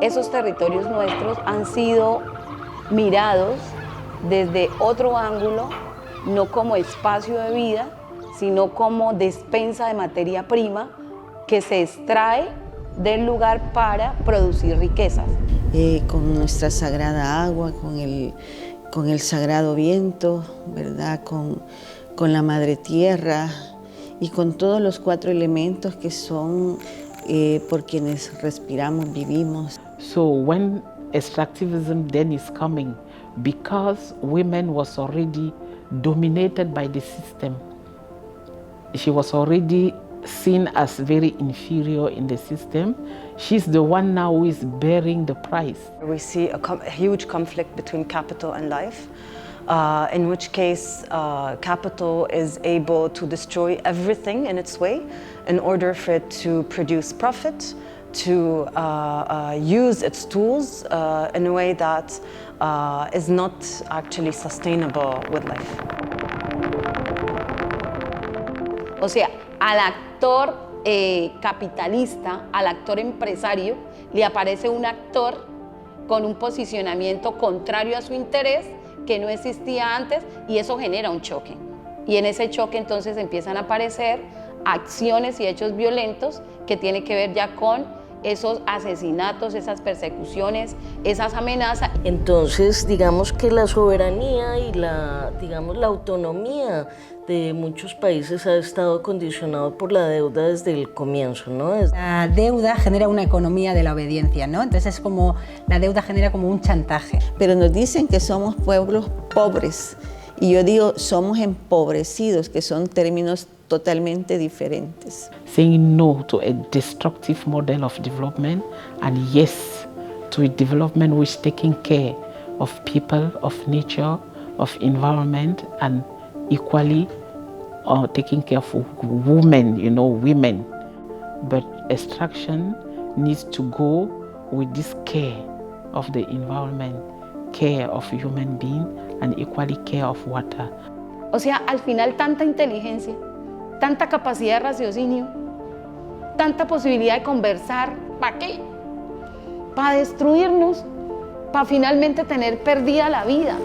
esos territorios nuestros han sido mirados desde otro ángulo, no como espacio de vida, sino como despensa de materia prima que se extrae del lugar para producir riquezas. Con nuestra sagrada agua, con el sagrado viento, ¿verdad? Con la madre tierra y con todos los 4 elementos que son por quienes respiramos, vivimos. So when extractivism then is coming, because women was already dominated by the system, she was already seen as very inferior in the system. She's the one now who is bearing the price. We see a huge conflict between capital and life, in which case capital is able to destroy everything in its way in order for it to produce profit, to use its tools in a way that is not actually sustainable with life. O sea, al actor capitalista, al actor empresario, le aparece un actor con un posicionamiento contrario a su interés que no existía antes y eso genera un choque. Y en ese choque entonces empiezan a aparecer acciones y hechos violentos que tienen que ver ya con esos asesinatos, esas persecuciones, esas amenazas. Entonces, digamos que la soberanía y la autonomía de muchos países ha estado condicionado por la deuda desde el comienzo, ¿no? La deuda genera una economía de la obediencia, ¿no? Entonces es como, la deuda genera como un chantaje. Pero nos dicen que somos pueblos pobres y yo digo somos empobrecidos, que son términos totalmente diferentes. Saying no to a destructive model of development and yes to a development which is taking care of people, of nature, of environment and equally taking care of women, women. But extraction needs to go with this care of the environment, care of human being and equally care of water. O sea, al final tanta inteligencia, tanta capacidad de raciocinio, tanta posibilidad de conversar, ¿para qué? Para destruirnos, para finalmente tener perdida la vida.